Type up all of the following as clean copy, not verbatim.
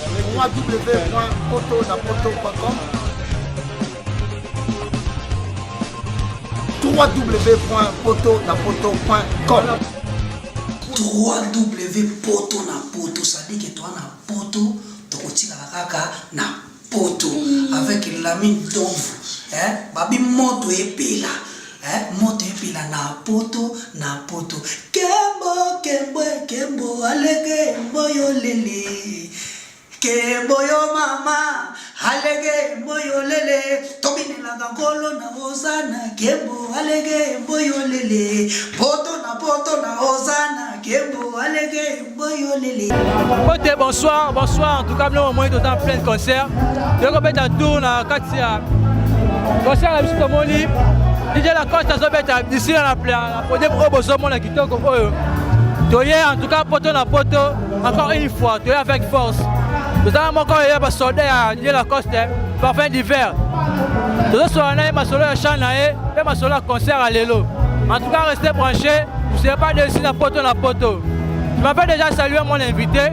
www.potonapoto.com www.potonapoto.com www.potonapoto, ça dit que toi na poto, tokotika kaka na poto avec la mine d'ombre, babi moto epela. Moto epela na poto kembo alege mboyo lele kembo yo mama alege mboyo lele tobine la gangolo na ozana kembo alege mboyo lele poto na ozana kembo alege mboyo lele. Bonsoir, en tout cas nous au moins en plein concert. Je répète à tour na Katia. Concert à Biscuit Moni. DJ Lacoste a zobeta d'ici à la podium au Bozomo la Kitoko. Toye en tout cas poto na poto encore une fois, toye avec force. Nous avons encore un soldat à DJ Lacoste parfum d'hiver. Nous avons un solo à Chanae et ma solo à concert à Lelo. En tout cas restez branchés, vous ne serez pas déçus na poto. Je m'appelle déjà saluer mon invité.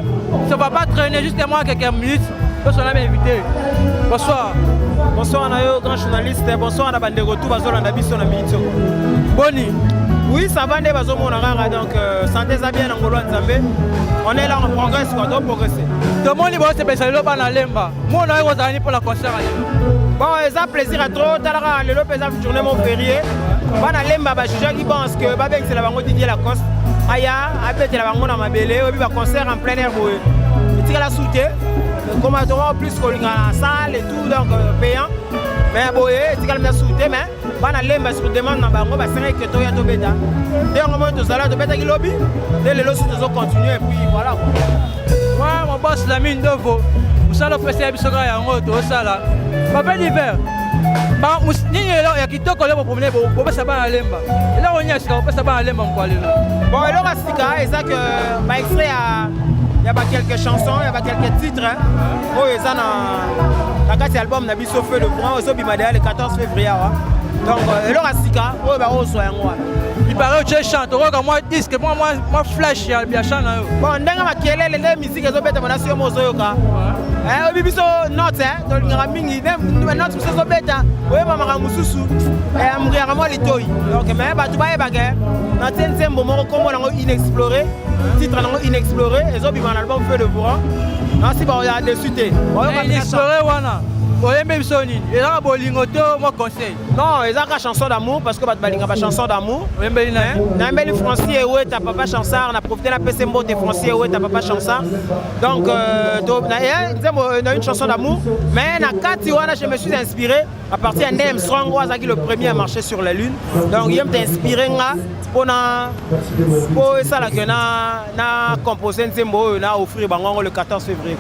Ça ne va pas traîner justement quelques minutes. Nous sommes invités. Bonsoir. Bonsoir Nayo, grand journaliste. Bonsoir à la bande de retour. Boni. Oui, ça va, donc santé ça bien en on est là, on progresse, on doit progresser. Tout le monde est spécialisé dans la lemba. Moi, on a eu pour la concert. Bon, ça plaisir à trop. T'as le Lopez a journée mon férié. Bon, la lemba, je qui pense que c'est la banque Didier Lacoste. Aya, après la banque dans ma belle, on va concert en plein air. Tu as la soutien. Comme on aura plus qu'on a la salle et tout, donc payant. Mais bon, tu as la soutien, mais on a lemba sur demande dans banque, c'est vrai que tu as tout bêta. Dès qu'on monte au salaire, tu as qui lobby. Dès les lots, tu continuer et puis voilà. Moi, mon boss, la mine de veau. Vous savez, le président Bissoga est en route, au salaire. Papa d'hiver. Il y a qui t'a collé pour promener, pour passer à la lemba. Et là, on y est, on passe à la lemba. Bon, alors, c'est ça que, extrait à. Il y a pas quelques chansons, il y a pas quelques titres. Oh, et ça, dans cet album, on a mis Feu le Brun, au Bimada le 14 février. Donc, alors, Asika, oh, bah, oh, soit moi. Il paraît que tu chantes, moi, disque, moi, flash, il y a chant. Bon, on a les musiques, elles ont été monnaie sur Mozoyoka. Au Bibiso, note, donc, il y a une note, c'est ça, bête. Oui, maman, Moussou, et Amouria, Litoy. Donc, mais, bah, tu vas y baguer. Dans un moment, comme on a inexploré, titre inexploré, et ont mis un album Feu de Bourran. Non, si on a dessus, inexploré, voilà. Et là, moi conseil. Non, ils ont une chanson d'amour parce que une chanson d'amour. On a une Francier et ouais, t'as papa chansard, on a profité de la PC Mbo de Francier et ouais, t'as papa chansard. Donc, on a une chanson d'amour. Mais dans 4 je me suis inspiré à partir de Name Strong, qui est le premier à marcher sur la Lune. Donc, il m'a inspiré pour ça là que na composé Nzembo, na offrir le 14 février.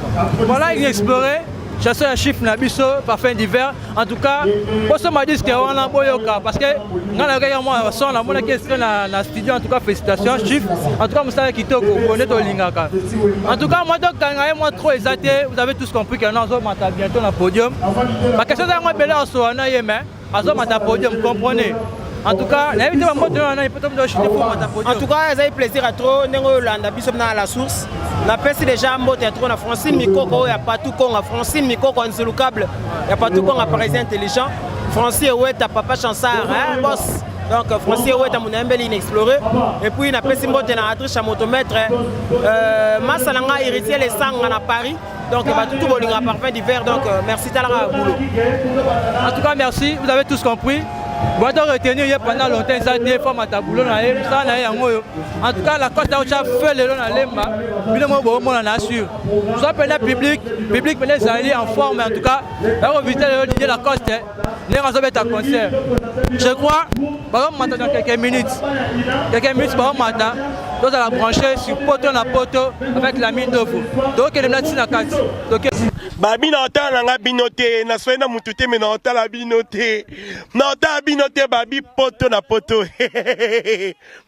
Voilà, il a exploré. Chasseur un chiffre Nabiso, parfum d'hiver. En tout cas, pour ce m'a dit que on a boyoka parce que quand la gars moi son la mon question na studio en tout cas félicitations chiffre. En tout cas Moussa Kitoko connaît au lingaka. En tout cas moi donc quand moi trop exalté, vous avez tous compris que nous allons bientôt na podium. Parce que ça moi belé en soi na yémen, azo mata podium comprenez. En tout cas, en tout cas, j'ai plaisir à trop. Nous à la source. La presse déjà monté trop na Francine Mikoko, il y a pas tout con à Francine Mikoko insolubable. Il y a pas tout con à parisien intelligent. Francine ouais ta papa chansard, hein boss. Donc Francine ouais ta mon embel inexploré. Et puis la presse monté na Atriche à motomètre. Massalanga héritier les sangs à Paris. Donc bah tout le monde parfum d'hiver. Donc merci Talara boulot. En tout cas merci, vous avez tous compris. Vous avez retenu pendant longtemps, ça a été fait à boulot. En tout cas, la côte a fait le long à l'Emba. Puis le mot, on a sûr. Vous appelez le public venez aller en forme. En tout cas, on va visiter le la côte. Nous allons faire un concert. Je crois, par exemple, dans quelques minutes, par exemple, nous allons brancher sur poto na poto avec la mine de vous. Donc, il y a une carte. Babi na otala nga binote na soena mutute me na otala binote na otala binote babi poto na poto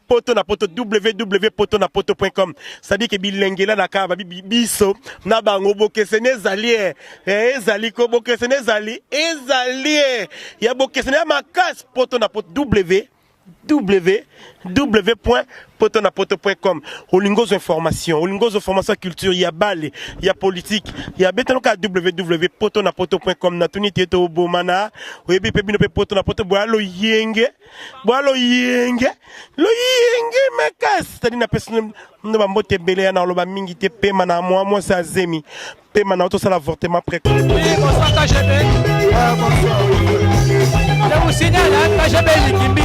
poto na poto www.potonapoto.com ça dit que bilengela na ka babi biso na bango bokesene ezali ezali ko bokesene ezali ya bokesene makas poto na poto www.potonapoto.com. Olingos information, culture, il y a balle, il y a politique, il y a betanoka www.potonapoto.com. Natuni tieto bomana, webi pebino pe potonapoto boalo yenge mekas. Tadi na personne no ba mbote belé na loba mingi te pema na moi sa zemi. Pema na auto ça l'avortement précoce. Oui, bonsoir KGB. Je vous signale, KGB Likimbi,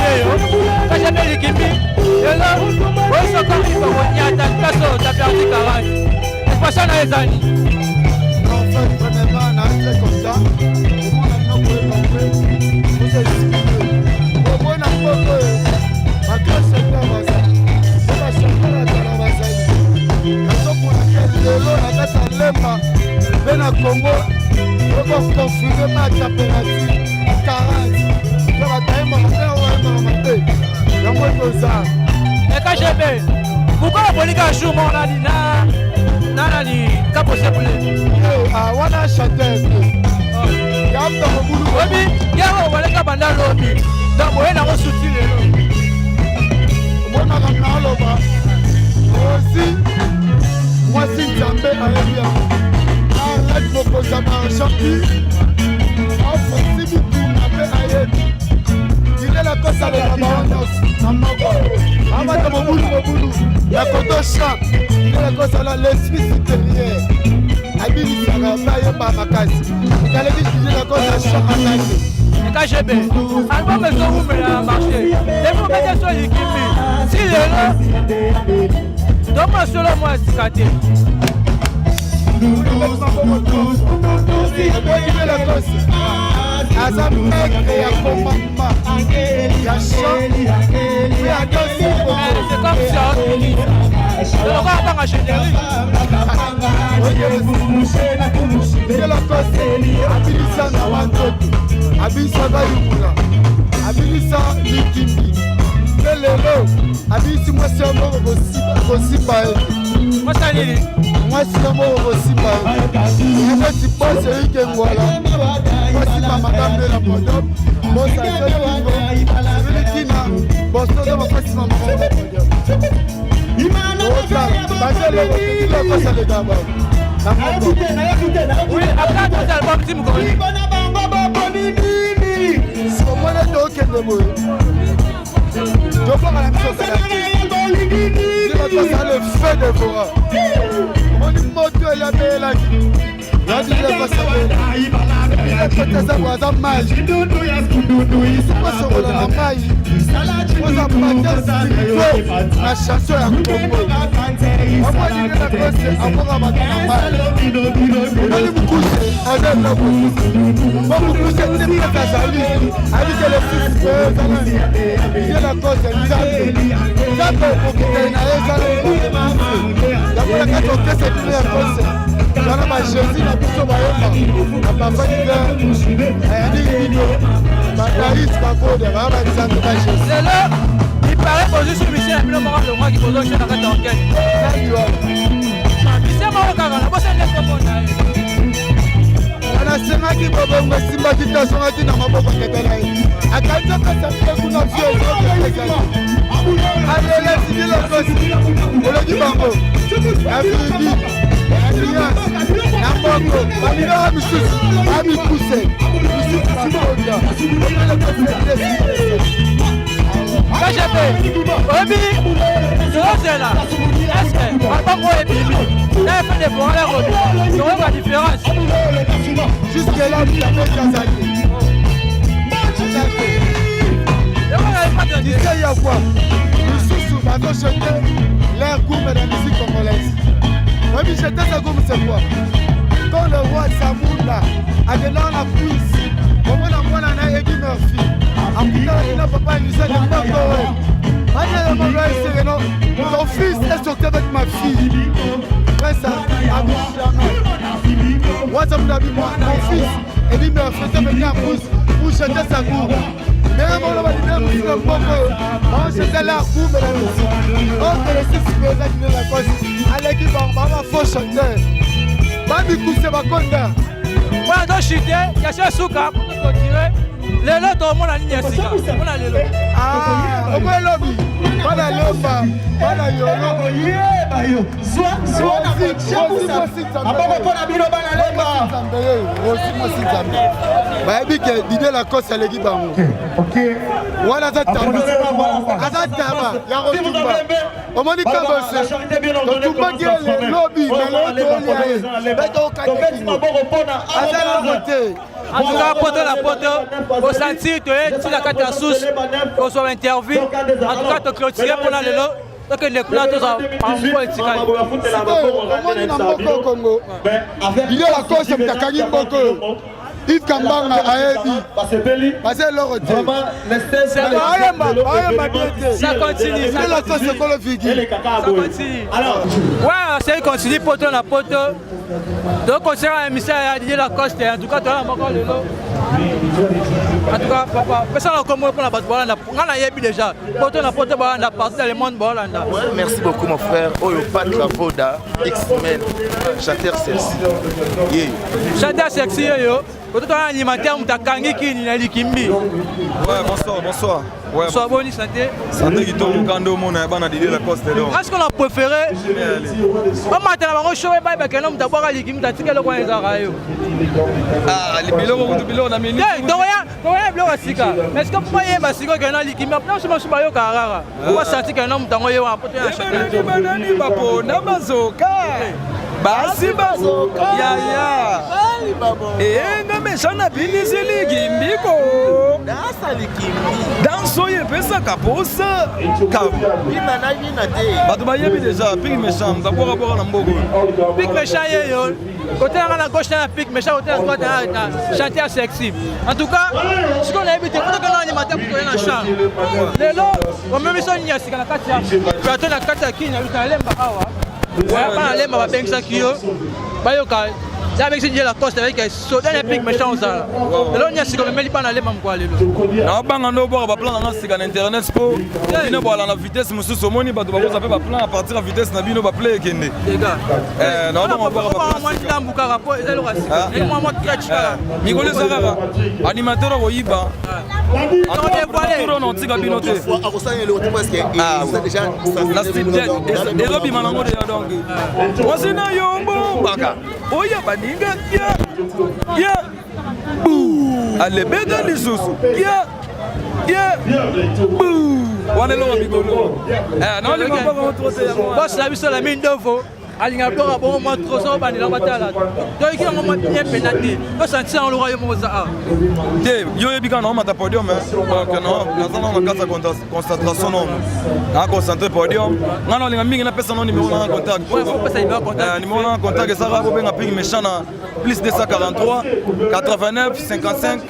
KGB Likimbi, et là, vous êtes encore vivre, vous êtes en place, vous avez perdu 40. C'est pas ça, les amis. En fait, premièrement, on a fait comme ça. Au moins, on a compris. Vous êtes au moins, on a compris. Ma classe, c'est pas ça. C'est pas ça, on a fait ça. Quand on a fait de l'eau, on a fait ça, l'emma. Ben à Congo, on va confirmer ma température. 40. KGB, pourquoi vous voulez qu'un jour on a dit nani kaposebule? Ah, on a chanté. Oui, il y a un volet kabanda lobi. Donc vous avez soutenu le moi na loba. Aussi, moi si Nzambe alebia. Arrête beaucoup ça marche champi. Offre si beaucoup na pe ayedi. La cosa de la bande, la cosa la cosa là l'esprit supérieur. Habili sanga baye ba makasi. Kale ki la cosa chamanane. KGB. Album est au bout de marché. Les vous mettez sur Likimbi. Si le là. Donc selon moi c'est caté. Aza mec ya komamba ya chant ya danse c'est comme ça le roi va générer la cause abilisa na wantoto abilisa bayukula abilisa Likimbi lelo abilisi mwasi ya moko kosipa mwasi nini mwasi ya moko kosipa mwasi pose ike ngwala mwasi mama kambe la podium bosa selingo Filipina boso de mwasi mama podium bosa basele la cosa de gaba oui après tout album tim ko ni so mona to kende boy je vois la chose là c'est la le feu de Vora on dit moto la belle la dit la cosa belle poteza kwaza maji sipasho la maji kwaza pateza na chanson ya Congo amwani la cosa amoga matana maji on mukuse azana mukuse c'est pas azali avec le fils c'est la cosa nzambe okite na ezala la kato kese première cosa dans ma jésus na biso bayeba na papa diga ayani video bataïs bakode baba santo ba jésus c'est là il paraît que je suis monsieur le moment de moi qui pose chez la carte d'enquête c'est moi kaka na bossa ne komona ana senga ki bobongo simba kitasonga tina maboko kebela akanza kasa kuna vyo alele sidile kosi ologi bango afridi alliance na bongo balina bisusu abikuse bisusu bakonda KGB obi c'est là est-ce que papa ko et bibi n'a fait des bons là c'est quoi la différence jusque là tu as fait Kazaki tu sais il y a quoi bisusu bato chanter l'air gourmet de la musique congolaise. Oui, j'étais à Goum, c'est quoi? Quand le roi Samoula a donné la prise, au moins on a Eddie Murphy. En tout cas, il n'a pas une scène de ton fils est sorti avec ma fille. Reste à mon fils, Eddie Murphy, était venu en pouce pour chanter sa cour. Mais on va dire que c'est un peu. On chantait la cour, mais la musique. On te laisse supprimer la cause. Allez, qui va faux chanter. Babi Kousse Bakonda. Moi, je suis il y a ce souka pour te continuer. lelo tomona nini ya sika mona lelo okoye lobi bana lomba bana yolo bayo soit aboko pona bino bana lemba aussi moi si zambe bayebi ke Didier Lacoste aleki bango wana aza taba ya kotumba omoni kabose totumbaki lobi nalotolia ye betokakekini azala kote. En tout cas, poto la poto, au sentir, tu es sur la carte à sous, qu'on soit interview. En tout cas, tu clôturer pour la lelo. Donc, les plateaux en politique. Omoni na mboko au Congo. Didier Lacoste mtakangi mboko. Yves Kambanga ayebi. Parce que l'or était. Ça continue. Ça continue. Alors, ouais, c'est continue poto la poto. Donc, on sera à l'émission à Didier Lacoste. En tout cas, tu as encore le lot. En tout cas, papa, personne n'a comme pour la base. On a yebi déjà. Poto la poto, on a partout dans le monde. Merci beaucoup, mon frère. Oyo Patra Voda, X-Men, chanteur sexy. Chanteur sexy, yo. Quand tu as un animateur, tu as kangi qui est likimbi. Ouais, bonsoir. Ouais, bonsoir, bonne santé. Santé qui tombe au cando, mon abana Didier Lacoste. Est-ce qu'on a préféré? On m'a dit que je vais pas un homme d'abord à l'équipe, tu as dit que le coin est arabe. Ah, les bilons, on a mis. Donc, rien, mais est-ce que pour moi, il y a un sigo qui est dans l'équipe? Mais après, je me suis pas au Carrara. On va sentir qu'un homme dans le apporté un chacun. Basi bazoka ya nga meshana binisi likimbiko danso yepesaka posa bato bayebi deja pik méchant mutabokaboka na mboko pik méchant yeyo côté na gauche na pik méchant côté na droite na chanteur sexy. En tout cas ce qu'on a évité quand on a animateur pour aller na chambre lelo on même ça nya sika na kati ya plateau na kati ya kini na lemba awa ouais pas lemba ba bengsa kiyo bayoka avec Didier Lacoste avec sauter les pics méchants ça lelo nya sika même pas na lemba mko lelo na banga no bora ba plan na sika na internet spo bino bola na vitesse mususu omoni bato bakoza pe ba plan à partir à vitesse na bino ba play kende les gars na banga bora ba moi ndambu kaka po ezelo kasika et moi catch kaka Nicolas Sarara animateur wa yiba on tika bino te na style erobi manango de donc wasina yombo baka oya baninga ya allez bega lisusu ya wana lo bigolo na le ngomba ko trose ya moi boss la biso la mine d'ovo alinga plora bon moi trop ça bani la batala donc il y a un moment bien pénalité on sentit en le royaume moza te yo ebika na mata podium donc non na kasa concentration non na concentrer podium ngana linga mingi na pesa no numéro na contact numéro na contact ça va benga ping méchant na plus 243 89 55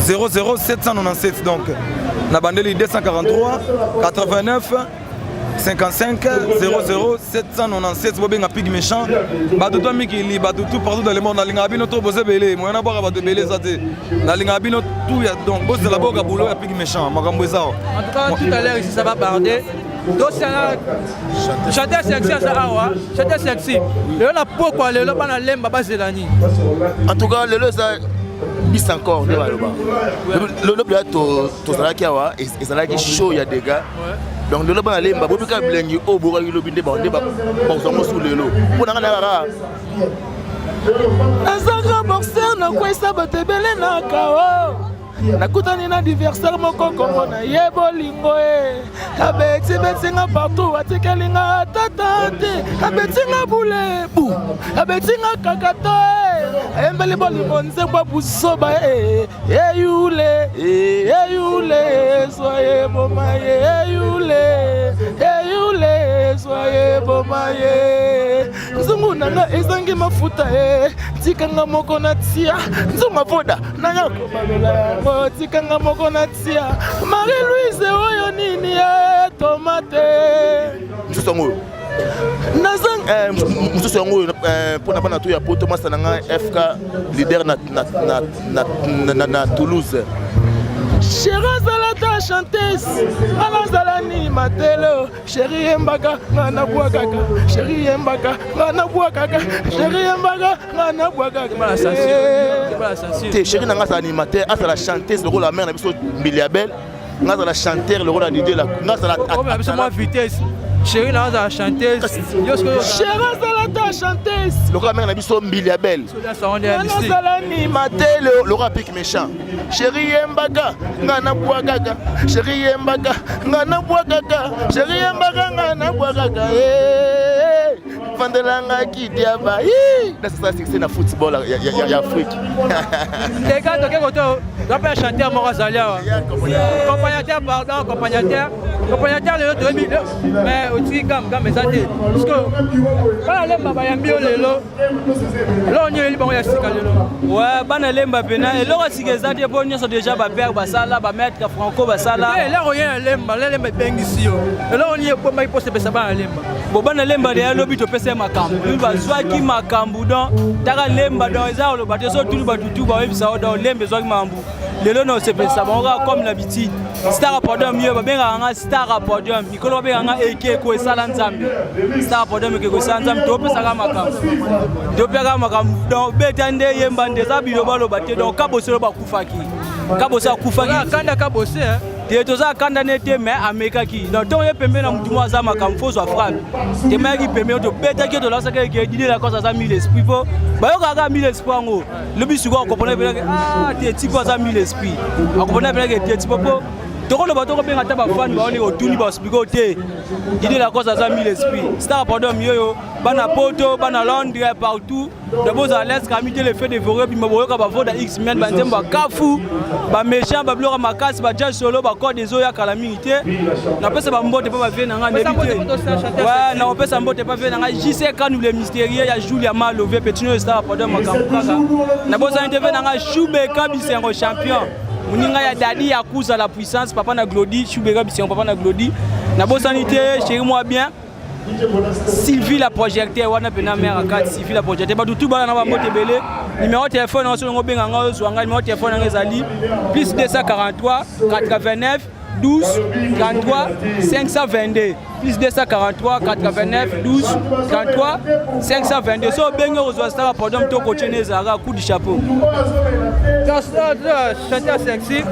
00 797 donc na bandeli 243 89 55 00 797 bobenga pig méchant bato to mikili bato tout partout dans le monde na linga bino to bose belé moyena boka bato belé ça te na linga bino tout ya donc bosse la boka boulot ya pig méchant makambo ezao en tout cas tout à l'heure ici ça va barder donc c'est chanteur sexy ça awa chanteur sexy le na pourquoi le bana lemba bazelani en tout cas le ça bis encore ne baloba le plateau to zalaki awa et zalaki show ya dégâts donc le bana lemba bobika blengi o boka lobi nde ba bazongo sous lelo pona ngana rara azaka boxer na kwesa batebele na kao nakutani na diversaire moko kongo na ye bolingo e abeti betinga partout atikelinga tata te abetinga bulebu abetinga kakato e embeli bolingo nzengwa busoba eyule soye bomaye eyule soye bomaye nzungu nanga ezangi mafuta tikanga moko na tia nzunga voda nanga kobabela tikanga moko na tia Marie-Louise oyo nini tomate msusu nazang msusu yango pona bana to ya poto masana nga FK leader na Toulouse Chérie Zalata chanteuse, Anazala ni matelo, chérie Mbaka, Nana Bouakaka, chérie Mbaka, Nana Bouakaka, chérie Mbaka, Nana Bouakaka. T'es chérie Nanga animateur, à la chanteuse, le rôle de la mère, Biliabel, la chanteur, le rôle de l'idée, la vitesse. Chérie Nanga chanteuse, chérie Zalata chanteuse, le rôle de la mère, Biliabel, Anazala ni matelo, le rôle pique méchant. Chérie Mbaka, Nana Bouakaka, chérie Mbaka, Nana Bouakaka, chérie Mbaka, Nana Bouakaka. Vandelanga qui diaba. C'est succès dans le football en Afrique. Les gars, tu peux chanter à Morazalia. Accompagnateur, pardon, accompagnateur. Accompagnateur, mais aussi comme mes amis. Parce que, quand on a un bio, là, on est bon, il y a ouais, Banalemba Pena, et là, si les amis sont déjà père Basala, maître Franco Basala. Et là, on est un lemba, là, on est bien ici. Et là, on est pour moi, il faut se passer à lemba. Bon, Banalemba, il y a lobby to passer ma camp. Il va soit qui ma camboudon, t'as lemba dans les arbres, le bateau, tout le bateau, tout le bateau, dans l'embe, soit mambu. Les lots, c'est pas ça, on va comme l'habitude. Star Podium, il y a un Star Podium, il y a un Eke, quoi, Salanzambi. Star Podium, que Sanzam, tu peux ça, ma camp. Tu peux ça, ma camp. Donc, Betande, Yemban, des habits, le ballon, donc, Kabosé, Bakoufaki. Kabosé, Koufaki. Kanda Kabosé, hein. Tu as condamné mais Américain qui dans ton permet dans tout ça ma comme faux soit frappe tu m'as dit permet de péter que de la ça qui dit la cause à 1000 esprits faut bah on a 1000 esprits en le but sur comprendre ah tu es type à 1000 esprits on comprend bien que tu es type popo donc le bateau bien ataba fan ba on est au tout niveau expliquer dit la cause à 1000 esprits Star Podium yo bana poto bana Londres partout de beaux à l'aise quand le fait de voler puis me ka ba voda X men ba nzemba kafu ba méchant ba blora makasi ba jazz solo ba code des oya calamité na pesa ba mbote pas ba venir nga débuter ouais na pesa mbote pas venir nga JC quand nous les mystérieux ya Julia Malové Petino Star Podium makamukaka na boza intervenir nga Choubeka bisengo champion Muninga ya dadi ya kuza la puissance papa na Glody Choubeka bisengo papa na Glody na bosanité chérie moi bien Sylvie la projecteur wana pena mère à 4 Sylvie la projecteur ba tout bana na ba mote belé numéro téléphone on so benga nga so nga numéro téléphone nga ezali plus 243 89 12 33 522 plus 243 89 12 33 522 so benga ozo Star Podium to coachene zara coup du chapeau chanteur sexy.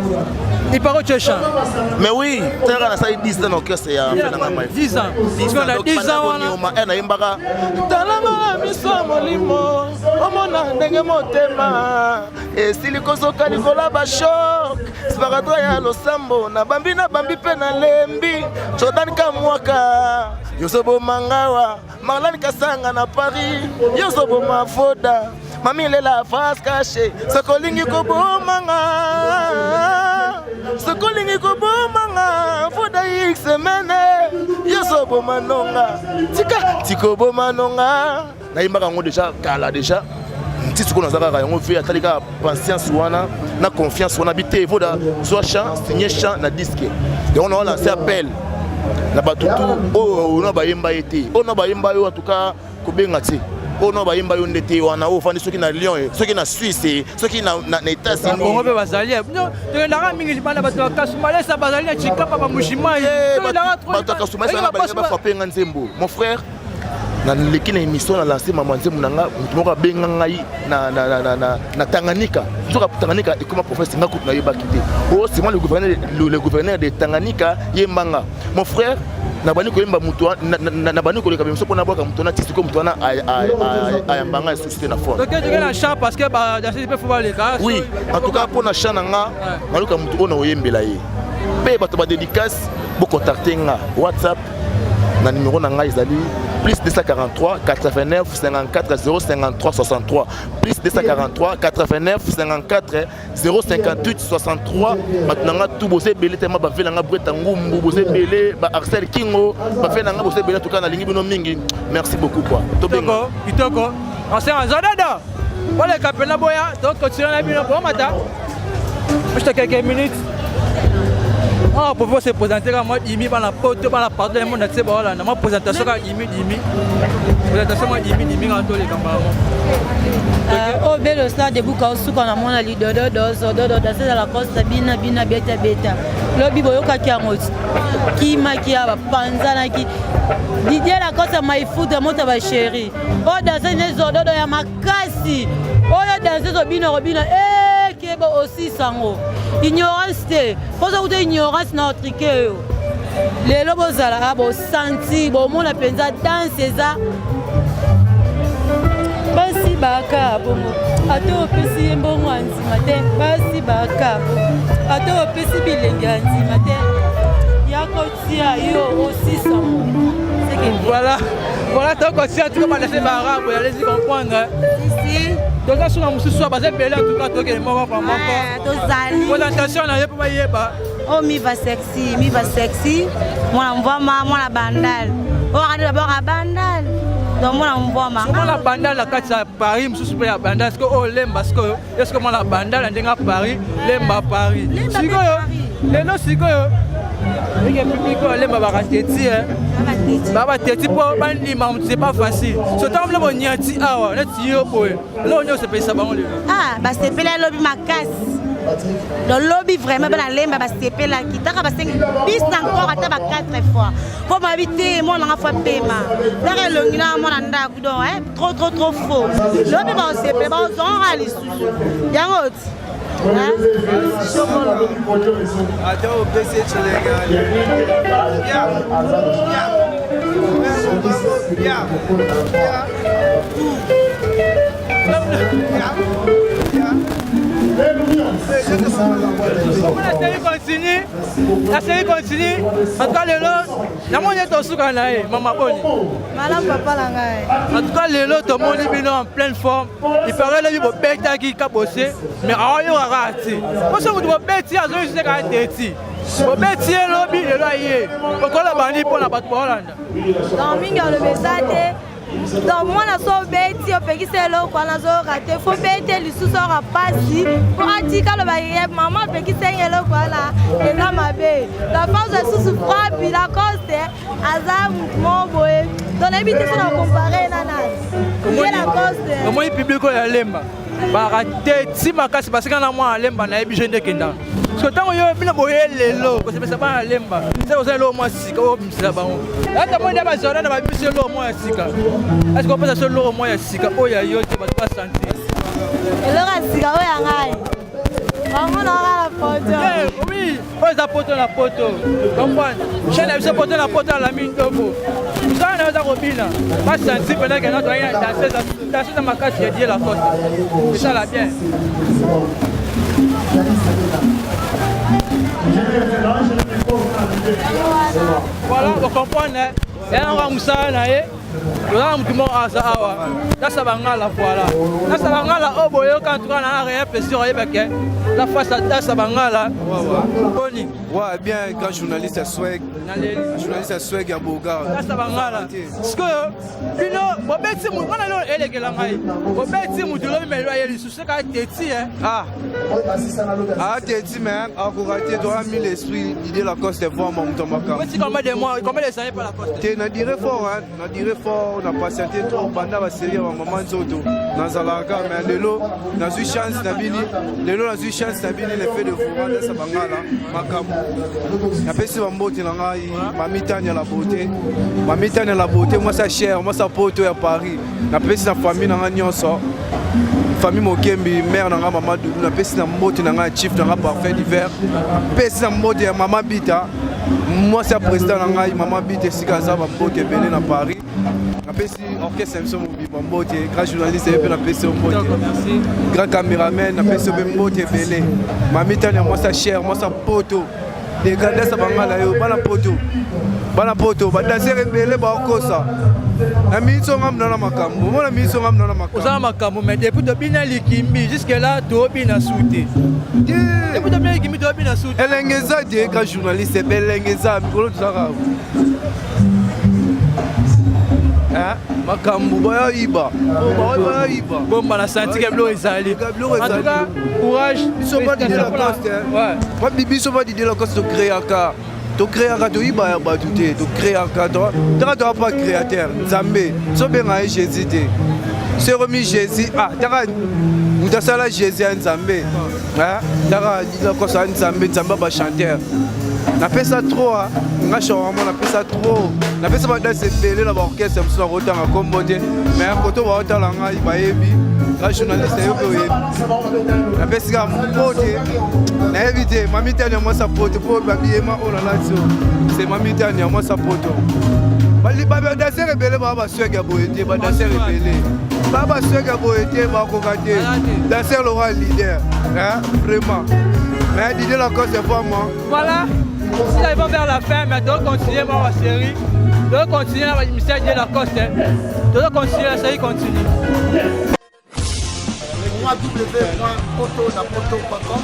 Il paraît que tu chantes. Mais oui, tu as 10 ans au cœur, c'est 10 ans. 10 ans, on a 10 ans. Et si le kozoka Nicolas Bachok, Sparatoya Losambo, na bambi pena lembi, Jordan Kamwaka, Yosobo Mangawa, Marlane Kasanga na Paris, Yosobo Mafoda, Mami Lela face cachée, Sokolingi Kobomanga. Sokolingi Kobomanga, Foda X semaine, Yosobo Manonga, Tiko Bomanonga, Naïmba Rango déjà, Kala déjà. Si ce qu'on a fait, il y a patience, na confiance, on habite, il faut soit chant, signer chant, na disque. Et on a lancé appel. Na batutu, on a bayemba été, on a bayemba en tout cas, Kobengati. On a bayemba yon été, on a offert ceux qui na Lyon, ceux qui na Suisse, ceux qui na États-Unis. On peut basalia. Non, tu n'as mingi bana bato kasumale sa basalia chika papa mushima. Bato kasumale sa basalia frappé nganzembo. Mon frère. Na lekina émission na lancé maman nzemu nanga mutumoka benga ngai na Tanganyika soka Tanganyika et comment professeur ngaku na yeba kité oh c'est moi le gouverneur de Tanganyika yembanga mon frère na bani ko yemba mutu na bani ko leka biso pona boka mutu na tisiko mutu na ayambanga société na fort donc tu gagnes chant parce que ba dans ce football les gars oui en tout cas pona chant nanga maluka mutu ona oyembela ye pe bato ba dédicace bo contacter nga WhatsApp na numéro nanga ezali plus 243 89 54 053 63 plus 243 89 54 058 63 maintenant tout bosé belé tellement ba velanga breta ngumbu bosé belé ba Axel Kingo ba velanga bosé belé tout cas na lingi bino mingi merci beaucoup quoi Toko kitoko ancien Zadada voilà capella boya donc continuer la bino pour matin juste quelques minutes On peut se présenter comme moi, Imi, dans la porte, dans la part de monde, c'est bon, là, ma présentation comme Imi. Présentation moi, Imi, dans tous les camarades. Au bel stade de Bouka, sous qu'on a mon ali, dodo, dans la costa, bina, beta. Lobby boyoka qui a moti. Qui maquilla, panzana qui. Didier la costa, my food, à mota, ma chérie. Oh, dans ces zones, il y a ma cassi. Oh, dans ces robina, qui est aussi sango. Ignorance, pour ça, vous avez ignorance dans notre cœur. Les lobos à la rabo, senti, bon, mon appenza, dans ces arts. Basi baka bongo ato opesi mbongo anzima te basi baka ato opesi bilenge anzima te yako tia yo aussi samo voilà donc aussi en tout cas pas laisser barabe allez-y comprendre ici donc là sur la mususu ba zepela en tout cas to ke moko pa moko to zali présentation na yepa yeba oh mi va sexy mwana mvama mwana bandal oh radi d'abord à bandal donc moi on voit ma comment la bandale la carte à Paris mususu pe ya bandale est-ce que oh lemba est-ce que moi la bandale ndenga Paris lemba Paris sikoyo lelo sikoyo et public lemba ba kateti baba teti po bandima c'est pas facile so tant le bonyati awa na tiyo boy là on se paye ça bango lelo ah ba c'est pela lobby makasi le lobby vraiment ben lemba ba c'est pela qui ta ba 5 bis encore ata ba 4 fois pour m'habiter mon en fois paiement là le ngina mon anda kudo trop faux lobby ba c'est pela ba on rali susu yango Attends, PC la série continue. En tout cas, le lot, la moitié de ce qu'on a, maman Boni. Madame papa la en tout cas, le lot, tout le monde est en pleine forme. Il paraît que vous bêtez qui a bossé, mais il y aura raté. Pour ça, vous devez bêter à ce que vous avez été. Vous bêtez le lobby, le loyer. Pourquoi la bandit pour la batte pour Hollande? Dans Minga, le message. Donc moi na so beti opekiselo kwa na zo rate fo beti li susora pasi pour atika le baye maman pekiselo kwa la eza mabe la force de sous frappe la coste azam mon boy donc habité ça comparer nana il la coste comment il public ya lemba ba rate ti makasi parce que na moi lemba na ebi jeune kenda parce que tant yo bina boye lelo ko se pas lemba c'est aussi lo moi sika o bimsela bango ata mo ndaba zona na ba bimsela lo moi sika est-ce qu'on peut ça lo moi sika o ya yo te ba pas sentir elo ka sika o ya ngai maman na la photo oui o za poto comprendre chaîne a poto la mine dobo ça na za robina pas sentir pendant que na doit dans ma carte qui la photo c'est ça la bien voilà, vous comprenez. Il y a un Moussa, il y a un Moutoumon Azawa. Là, ça va la voilà. Là, ça va la Oboyo quand tu as un réel plaisir. La face à ça va là. Ouais, bien, grand journaliste à Swag. Journaliste à Swag à Boga. Là, ça va là. Parce que, on a dit, on a dit, mais l'esprit, l'idée la cause des voix, mon tomaka. Combien de années par la poste? On a dirait fort, on a patienté trop pendant la série, on a maman Zoto. Dans Zalaka, mais Lelo, on a eu chance d'habiller. Lelo, on a eu chance d'habiller les faits de Foura de Sabangala, Makamu. On a passé ma beauté, ma mitane à la beauté. Ma mitane à la beauté, moi ça cher, moi ça pote à Paris. On a passé la famille dans la Nyonso. Famille Mokembi, mère nanga maman Doudou, na pesi na mbote nanga chief nanga parfait d'hiver. Pesi na mbote ya maman Bita. Moi c'est président nanga maman Bita sikaza ba mbote belé na Paris. Na pesi orchestre Samson Mobi ba mbote, grand journaliste et na pesi mbote. Grand caméraman na pesi mbote belé. Mamita na moi ça cher, moi ça poto. Des gars ça bangala yo bana poto. Bana poto, ba danser belé ba kosa. Na miso ngam na makambo mona miso ngam na makambo oza makambo mais depuis de bina likimbi jusque là to bina souté depuis de bina likimbi to bina souté elengeza de ka journaliste belengeza mikolo tsaka makambo bayoyiba bayoyiba bomba na santi ke bilo ezali en tout cas courage biso pas d'idée la coste biso pas d'idée la coste tocréaka toyibaya bato te tocréaka taka toa pas créateur nzambe sobenga ye jésus te se remis jésus taka moto asala jésus ya nzambe taka kosa nzambe bachanteur napesa trop nga shawamo napesa trop napesa badanse ebele na baorchestre mosusu nakotanga kombo te mais koto baotala ngai bayebi nga journaliste yo mpe oyebi napesi kaka mpo te nayebi te mami tani ya mwasa poto mpo babiyema olalati se mami tani ya mwasa poto badanser ebele baa basweke ya boye te badanser ebele baa basweke ya boye te bakoka te danser le roi leader vraiment mais Didier Lacoste c'est pas moi. Voilà, si ça va vers la fin, mais donc continuer ma série, donc continuer la émission Didier Lacoste, donc continuer la série continue. www.potonapoto.com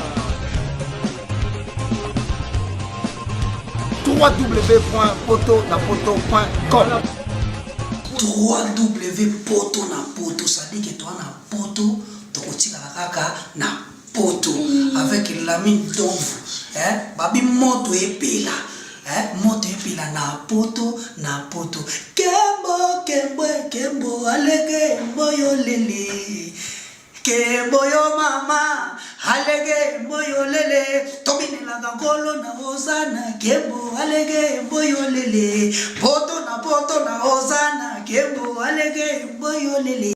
www.potonapoto.com www.potonapoto, ça dit que toi na poto, tokotika kaka na poto avec la mine d'ombre, babi moto epela, moto epela na poto kembo alege mboyo lele kembo yo mama alege mboyo lele tobinela ngolo na ozana kembo alege mboyo lele poto na ozana kembo alege mboyo lele.